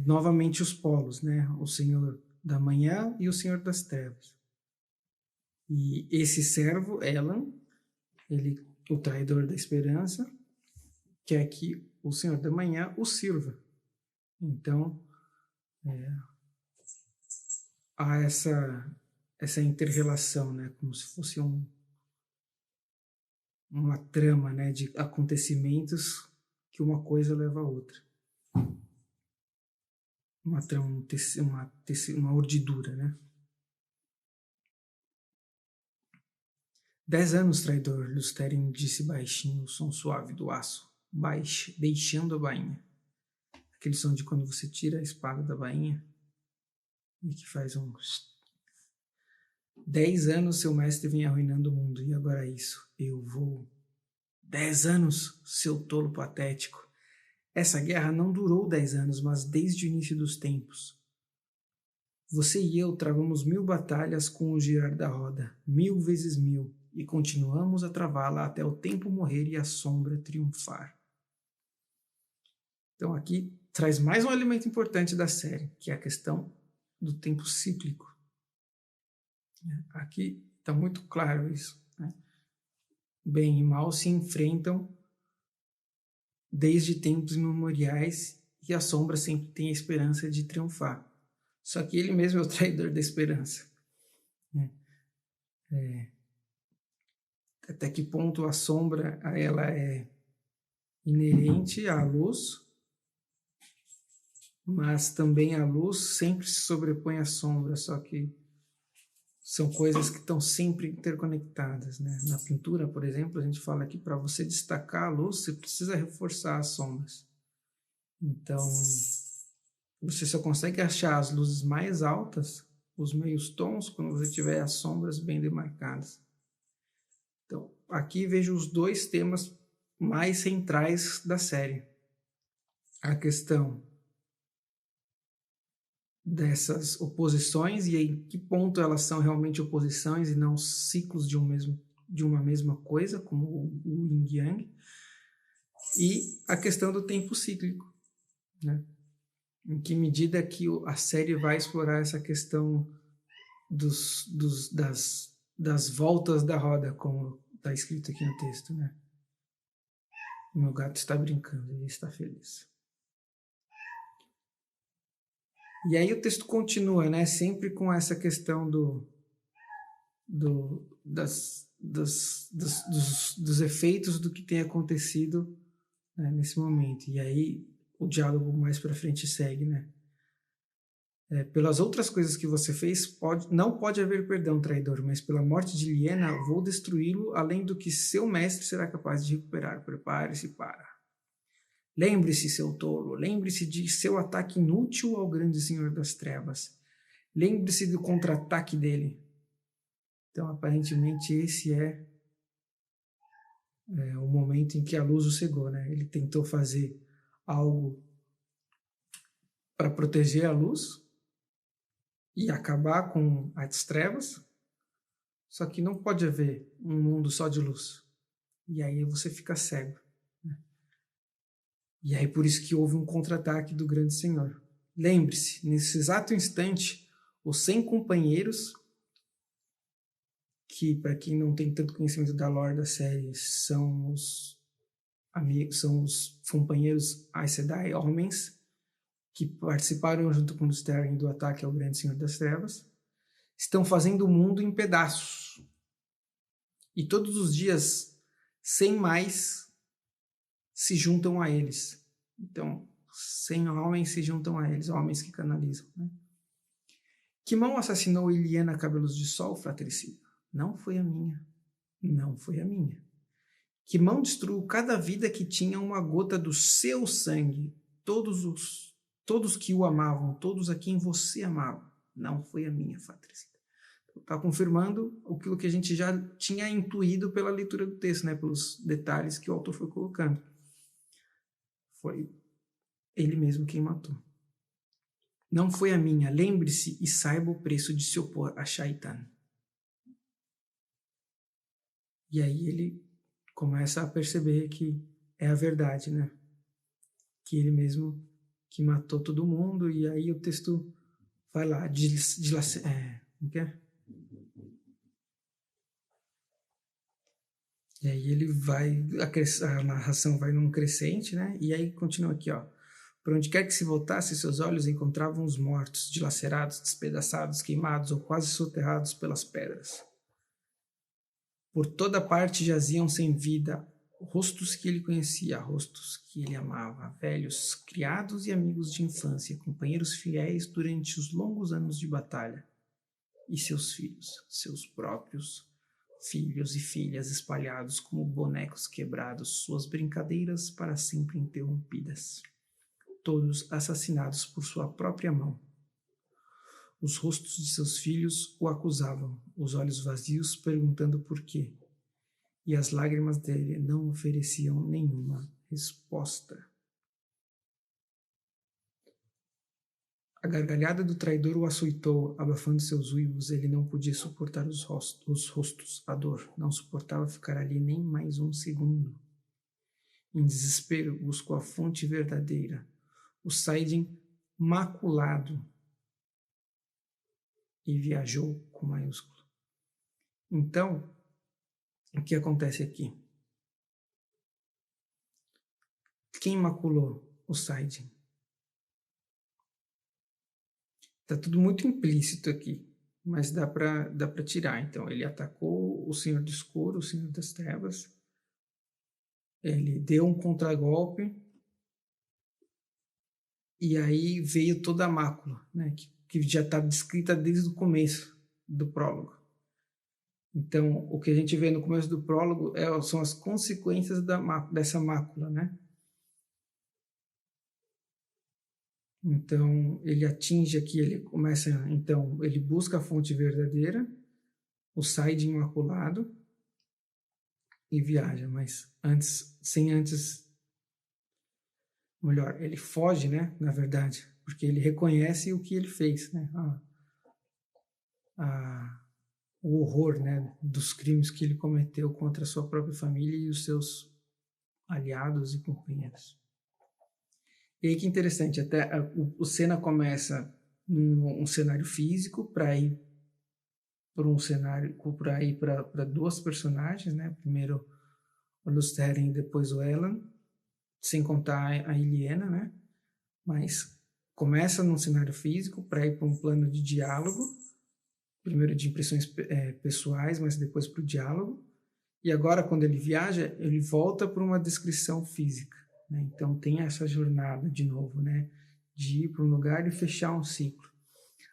novamente os polos, né? O Senhor da Manhã e o Senhor das Trevas. E esse servo, Elan, ele, o traidor da esperança, quer que o Senhor da Manhã o sirva. Então, há essa inter-relação, né? Como se fosse uma trama, né? De acontecimentos que uma coisa leva a outra. Uma trama, uma urdidura, né? 10 anos, traidor, Lusteren disse baixinho, o som suave do aço, deixando a bainha. Aquele som de quando você tira a espada da bainha e que faz 10 anos seu mestre vem arruinando o mundo, e agora isso, eu vou. 10 anos, seu tolo patético. Essa guerra não durou 10 anos, mas desde o início dos tempos. Você e eu travamos 1000 batalhas com o girar da roda, 1000 vezes 1000, e continuamos a travá-la até o tempo morrer e a sombra triunfar. Então aqui traz mais um elemento importante da série, que é a questão do tempo cíclico. Aqui está muito claro isso, né? Bem e mal se enfrentam desde tempos imemoriais e a sombra sempre tem a esperança de triunfar. Só que ele mesmo é o traidor da esperança. Até que ponto a sombra ela é inerente à luz, mas também a luz sempre se sobrepõe à sombra, só que são coisas que estão sempre interconectadas, né? Na pintura, por exemplo, a gente fala que para você destacar a luz, você precisa reforçar as sombras. Então, você só consegue achar as luzes mais altas, os meios tons, quando você tiver as sombras bem demarcadas. Então, aqui vejo os dois temas mais centrais da série. A questão dessas oposições e em que ponto elas são realmente oposições e não ciclos de uma mesma coisa, como o Yin Yang, e a questão do tempo cíclico, né? Em que medida que a série vai explorar essa questão das voltas da roda, como está escrito aqui no texto, né? O meu gato está brincando, ele está feliz. E aí o texto continua, né? Sempre com essa questão dos efeitos do que tem acontecido, né, nesse momento. E aí o diálogo mais para frente segue, né? Pelas outras coisas que você fez, não pode haver perdão, traidor, mas pela morte de Liena, vou destruí-lo, além do que seu mestre será capaz de recuperar. Prepare-se para. Lembre-se, seu tolo, lembre-se de seu ataque inútil ao grande Senhor das Trevas. Lembre-se do contra-ataque dele. Então, aparentemente, esse é o momento em que a luz o cegou, né? Ele tentou fazer algo para proteger a luz e acabar com as trevas, só que não pode haver um mundo só de luz. E aí você fica cego, né? E aí por isso que houve um contra-ataque do grande senhor. Lembre-se, nesse exato instante, os 100 companheiros, que para quem não tem tanto conhecimento da lore da série, são os amigos, são os companheiros Aes Sedai, homens, que participaram junto com o Sterling do ataque ao grande senhor das trevas, estão fazendo o mundo em pedaços. E todos os dias, 100 mais se juntam a eles. Então, 100 homens se juntam a eles, homens que canalizam. Né? Que mão assassinou Illiana Cabelos de Sol, fratricida? Não foi a minha. Não foi a minha. Que mão destruiu cada vida que tinha uma gota do seu sangue? Todos que o amavam, todos a quem você amava. Não foi a minha, fratricida. Está confirmando aquilo que a gente já tinha intuído pela leitura do texto, né? Pelos detalhes que o autor foi colocando. Foi ele mesmo quem matou. Não foi a minha. Lembre-se e saiba o preço de se opor a Shaitan. E aí ele começa a perceber que é a verdade, né? Que ele mesmo que matou todo mundo. E aí o texto vai lá, como que é? E aí ele vai, a narração vai num crescente, né? E aí continua aqui, ó. Por onde quer que se voltasse, seus olhos encontravam os mortos, dilacerados, despedaçados, queimados ou quase soterrados pelas pedras. Por toda parte jaziam sem vida rostos que ele conhecia, rostos que ele amava, velhos, criados e amigos de infância, companheiros fiéis durante os longos anos de batalha. E seus filhos, seus próprios filhos e filhas espalhados como bonecos quebrados, suas brincadeiras para sempre interrompidas. Todos assassinados por sua própria mão. Os rostos de seus filhos o acusavam, os olhos vazios perguntando por quê. E as lágrimas dele não ofereciam nenhuma resposta. A gargalhada do traidor o açoitou, abafando seus uivos. Ele não podia suportar os rostos, a dor. Não suportava ficar ali nem mais um segundo. Em desespero, buscou a fonte verdadeira, o Saidin maculado, e viajou com maiúsculo. Então, o que acontece aqui? Quem maculou o Saidin? Está tudo muito implícito aqui, mas dá para tirar. Então, ele atacou o Senhor do Escuro, o Senhor das Trevas. Ele deu um contragolpe. E aí veio toda a mácula, né, que já está descrita desde o começo do prólogo. Então, o que a gente vê no começo do prólogo são as consequências dessa mácula, né? Então, ele atinge aqui, ele busca a fonte verdadeira, o Saidin imaculado, e viaja, mas melhor, ele foge, né, na verdade, porque ele reconhece o que ele fez, né, o horror, né, dos crimes que ele cometeu contra a sua própria família e os seus aliados e companheiros. E aí que interessante, até o cena começa num cenário físico para ir para duas personagens, né? Primeiro o Lusteren e depois o Elan, sem contar a Illiana, né? Mas começa num cenário físico para ir para um plano de diálogo, primeiro de impressões pessoais, mas depois para o diálogo. E agora, quando ele viaja, ele volta para uma descrição física. Né? Então tem essa jornada de novo, né? De ir para um lugar e fechar um ciclo.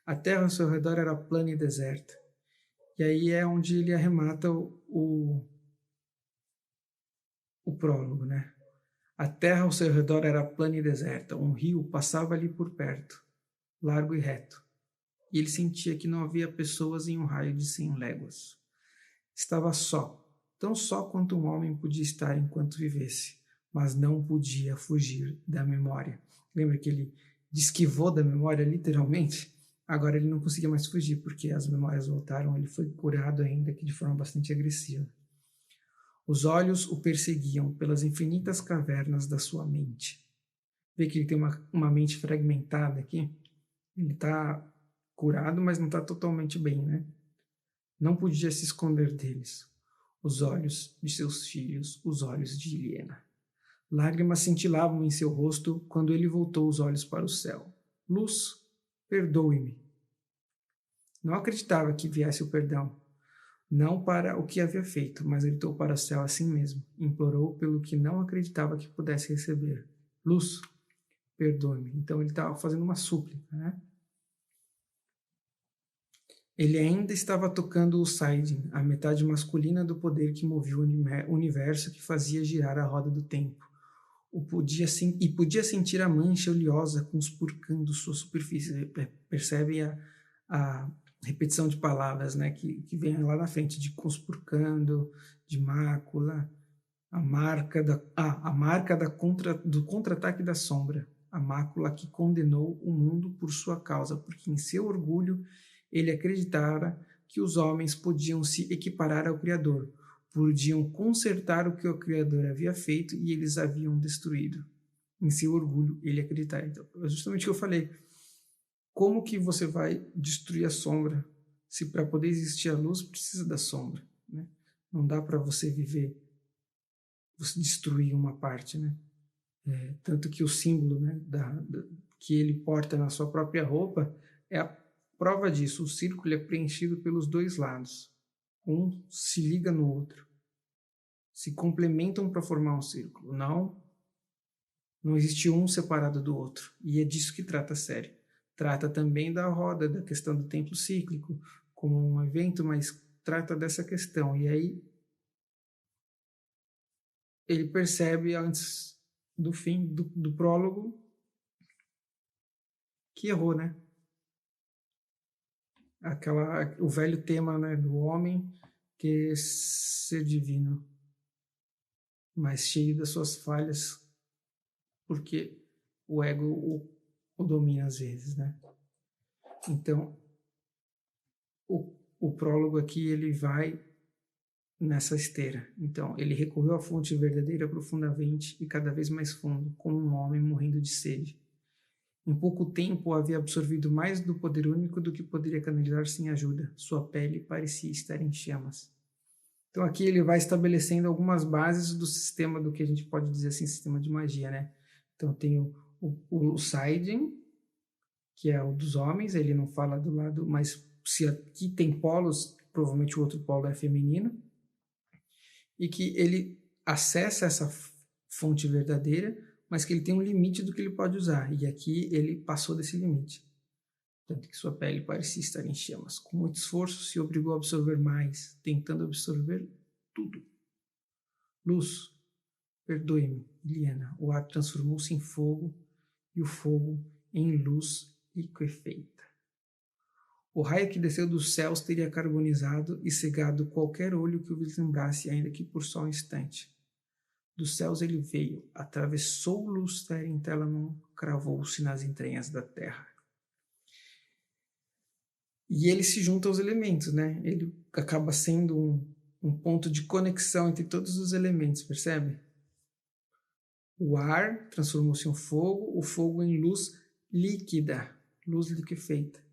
A terra ao seu redor era plana e deserta. E aí é onde ele arremata o prólogo, né? A terra ao seu redor era plana e deserta. Um rio passava ali por perto, largo e reto. E ele sentia que não havia pessoas em um raio de 100 léguas. Estava só, tão só quanto um homem podia estar enquanto vivesse, mas não podia fugir da memória. Lembra que ele esquivou da memória, literalmente? Agora ele não conseguia mais fugir, porque as memórias voltaram, ele foi curado ainda que de forma bastante agressiva. Os olhos o perseguiam pelas infinitas cavernas da sua mente. Vê que ele tem uma mente fragmentada aqui. Ele está curado, mas não está totalmente bem, né? Não podia se esconder deles. Os olhos de seus filhos, os olhos de Iliena. Lágrimas cintilavam em seu rosto quando ele voltou os olhos para o céu. Luz, perdoe-me. Não acreditava que viesse o perdão. Não para o que havia feito, mas gritou para o céu assim mesmo. Implorou pelo que não acreditava que pudesse receber. Luz, perdoe-me. Então ele estava fazendo uma súplica, né? Ele ainda estava tocando o Saidin, a metade masculina do poder que movia o universo, que fazia girar a roda do tempo. Podia sentir a mancha oleosa conspurcando sua superfície. Percebe a repetição de palavras, né, que vem lá na frente, de conspurcando, de mácula, a marca do contra-ataque da sombra, a mácula que condenou o mundo por sua causa, porque em seu orgulho ele acreditara que os homens podiam se equiparar ao Criador, podiam consertar o que o Criador havia feito e eles haviam destruído. Em seu orgulho, ele acreditara. Então, é justamente o que eu falei. Como que você vai destruir a sombra se para poder existir a luz precisa da sombra, né? Não dá para você você destruir uma parte, né? Tanto que o símbolo, né, que ele porta na sua própria roupa é a prova disso. O círculo é preenchido pelos dois lados. Um se liga no outro. Se complementam para formar um círculo. Não existe um separado do outro. E é disso que trata a série. Trata também da roda, da questão do templo cíclico, como um evento, mas trata dessa questão. E aí ele percebe antes do fim do prólogo que errou, né? O velho tema, né, do homem querer ser divino, mas cheio das suas falhas, porque o ego o domina às vezes, né? Então, o prólogo aqui, ele vai nessa esteira. Então, ele recorreu à fonte verdadeira profundamente e cada vez mais fundo, como um homem morrendo de sede. Em pouco tempo, havia absorvido mais do poder único do que poderia canalizar sem ajuda. Sua pele parecia estar em chamas. Então, aqui ele vai estabelecendo algumas bases do sistema, do que a gente pode dizer assim, sistema de magia, né? Então, tem o Saidin, que é o dos homens, ele não fala do lado, mas se aqui tem polos, provavelmente o outro polo é feminino, e que ele acessa essa fonte verdadeira, mas que ele tem um limite do que ele pode usar, e aqui ele passou desse limite. Tanto que sua pele parecia estar em chamas. Com muito esforço, se obrigou a absorver mais, tentando absorver tudo. Luz, perdoe-me, Iliena. O ar transformou-se em fogo, e o fogo em luz liquefeita. O raio que desceu dos céus teria carbonizado e cegado qualquer olho que o vislumbrasse, ainda que por só um instante. Dos céus ele veio, atravessou o lustre em Telamon, cravou-se nas entranhas da terra. E ele se junta aos elementos, né? Ele acaba sendo um ponto de conexão entre todos os elementos, percebe? O ar transformou-se em fogo, o fogo em luz líquida, luz liquefeita.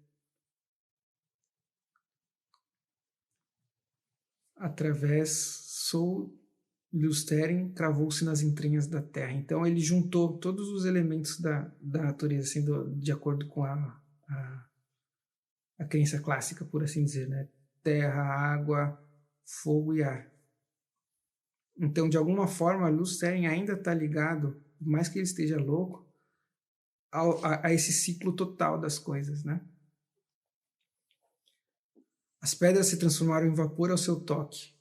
Atravessou Lusteren, cravou-se nas entranhas da terra. Então ele juntou todos os elementos da natureza, assim, de acordo com a crença clássica, por assim dizer, né? Terra, água, fogo e ar. Então, de alguma forma, Lusteren ainda está ligado, por mais que ele esteja louco, a esse ciclo total das coisas, né? As pedras se transformaram em vapor ao seu toque.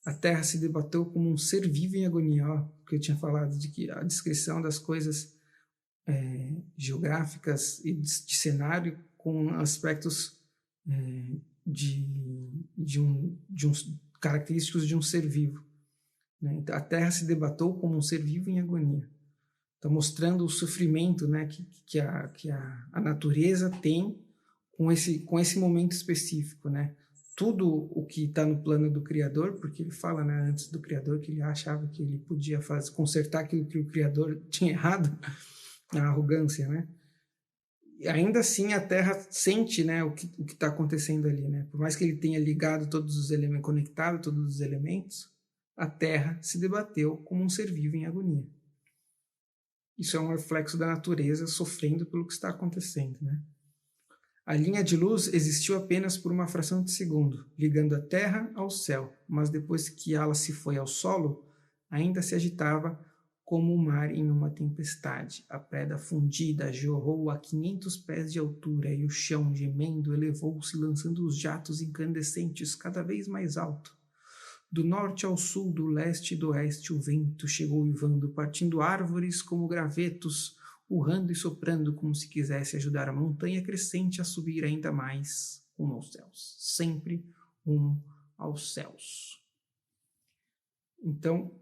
A terra se debateu como um ser vivo em agonia, que eu tinha falado, de que a descrição das coisas geográficas e de cenário com aspectos característicos de um ser vivo. Né? Então, a terra se debateu como um ser vivo em agonia. Está mostrando o sofrimento, né, que a natureza tem com esse momento específico, né? tudo o que está no plano do Criador, porque ele fala, né, antes do Criador, que ele achava que ele podia consertar aquilo que o Criador tinha errado, a arrogância, né? E ainda assim a Terra sente, né, o que está acontecendo ali, né? Por mais que ele tenha ligado todos os elementos, conectado todos os elementos, a Terra se debateu como um ser vivo em agonia. Isso é um reflexo da natureza sofrendo pelo que está acontecendo, né? A linha de luz existiu apenas por uma fração de segundo, ligando a Terra ao céu, mas depois que ela se foi ao solo, ainda se agitava como o mar em uma tempestade. A pedra fundida jorrou a 500 pés de altura e o chão, gemendo, elevou-se, lançando os jatos incandescentes cada vez mais alto. Do norte ao sul, do leste e do oeste, o vento chegou uivando, partindo árvores como gravetos, urrando e soprando como se quisesse ajudar a montanha crescente a subir ainda mais rumo aos céus. Sempre rumo aos céus. Então,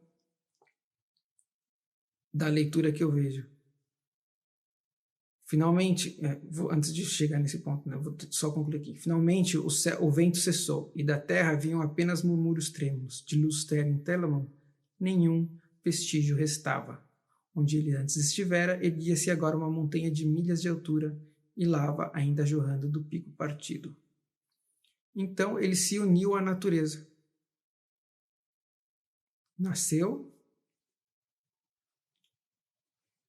da leitura que eu vejo, finalmente, antes de chegar nesse ponto, né, vou só concluir aqui. Finalmente, o vento cessou e da terra vinham apenas murmúrios trêmulos. De Lúcifer em Telamon, nenhum vestígio restava. Onde ele antes estivera, erguia-se agora uma montanha de milhas de altura e lava ainda jorrando do pico partido. Então ele se uniu à natureza. Nasceu,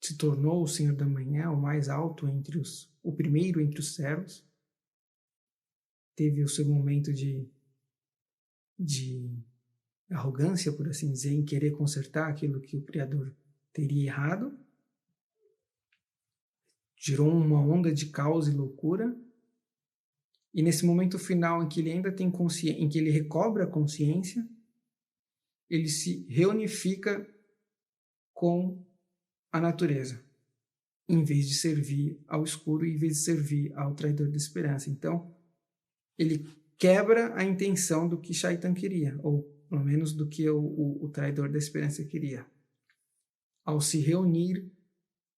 se tornou o Senhor da Manhã, o mais alto o primeiro entre os servos. Teve o seu momento de arrogância, por assim dizer, em querer consertar aquilo que o Criador teria errado. Gerou uma onda de caos e loucura. E nesse momento final em que ele ainda tem consciência, em que ele recobra a consciência, ele se reunifica com a natureza, em vez de servir ao escuro, em vez de servir ao traidor da esperança. Então, ele quebra a intenção do que Shaitan queria, ou pelo menos do que o traidor da esperança queria, ao se reunir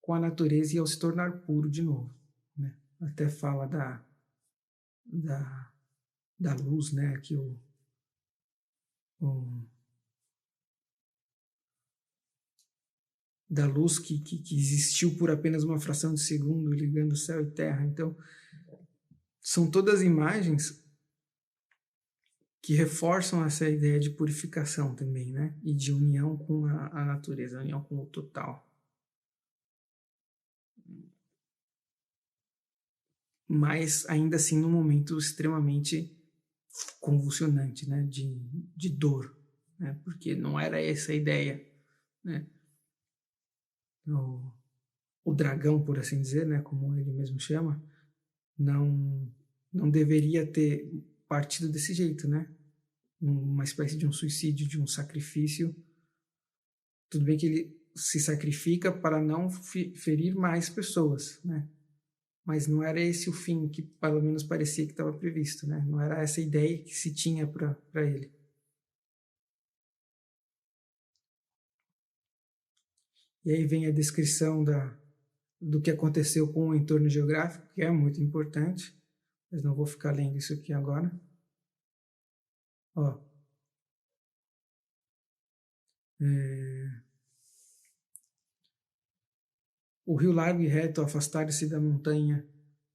com a natureza e ao se tornar puro de novo, né? Até fala da luz, né? Que da luz que existiu por apenas uma fração de segundo, ligando céu e terra. Então, são todas imagens que reforçam essa ideia de purificação também, né? E de união com a natureza, união com o total. Mas, ainda assim, num momento extremamente convulsionante, né? De dor, né? Porque não era essa a ideia, né? O dragão, por assim dizer, né? Como ele mesmo chama, não deveria ter partido desse jeito, né? Uma espécie de um suicídio, de um sacrifício. Tudo bem que ele se sacrifica para não ferir mais pessoas, né? Mas não era esse o fim que pelo menos parecia que estava previsto, né? Não era essa a ideia que se tinha para ele. E aí vem a descrição do que aconteceu com o entorno geográfico, que é muito importante, mas não vou ficar lendo isso aqui agora. Ó. O rio largo e reto afastaram-se da montanha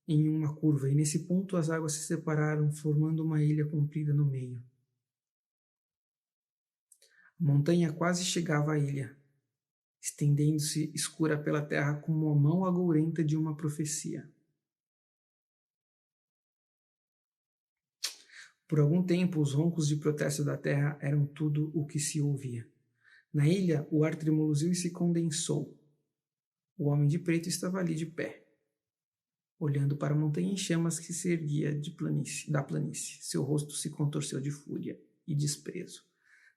em uma curva, e nesse ponto as águas se separaram, formando uma ilha comprida no meio. A montanha quase chegava à ilha, estendendo-se escura pela terra como a mão agourenta de uma profecia. Por algum tempo, os roncos de protesto da terra eram tudo o que se ouvia. Na ilha, o ar tremuluziu e se condensou. O homem de preto estava ali de pé, olhando para a montanha em chamas que se erguia da planície. Seu rosto se contorceu de fúria e desprezo.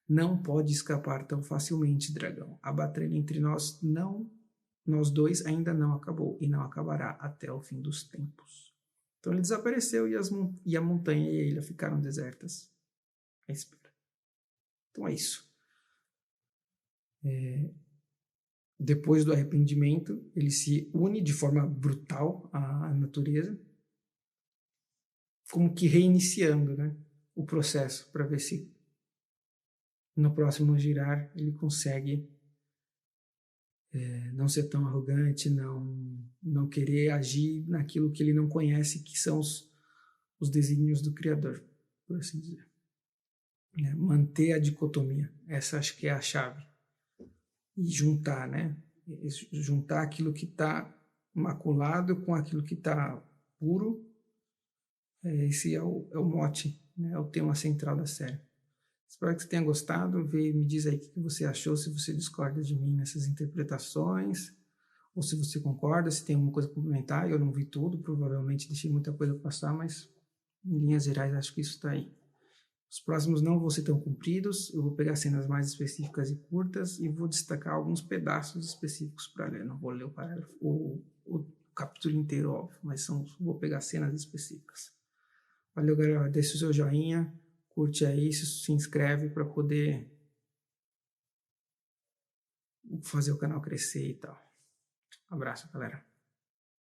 Não pode escapar tão facilmente, dragão. A batalha entre nós dois ainda não acabou e não acabará até o fim dos tempos. Então ele desapareceu e a montanha e a ilha ficaram desertas à espera. Então é isso. Depois do arrependimento, ele se une de forma brutal à natureza, como que reiniciando, né? o processo para ver se no próximo girar ele consegue não ser tão arrogante, não querer agir naquilo que ele não conhece, que são os desígnios do Criador, por assim dizer. Manter a dicotomia, essa acho que é a chave. E juntar, né? Juntar aquilo que está maculado com aquilo que está puro. Esse é o mote, né? É o tema central da série. Espero que você tenha gostado. Me diz aí o que você achou, se você discorda de mim nessas interpretações, ou se você concorda, se tem alguma coisa a complementar. Eu não vi tudo, provavelmente deixei muita coisa passar, mas em linhas gerais acho que isso está aí. Os próximos não vão ser tão compridos, eu vou pegar cenas mais específicas e curtas e vou destacar alguns pedaços específicos para ler. Não vou ler o parágrafo, o capítulo inteiro, óbvio, mas vou pegar cenas específicas. Valeu, galera. Deixa o seu joinha, curte aí, se inscreve para poder fazer o canal crescer e tal. Abraço, galera.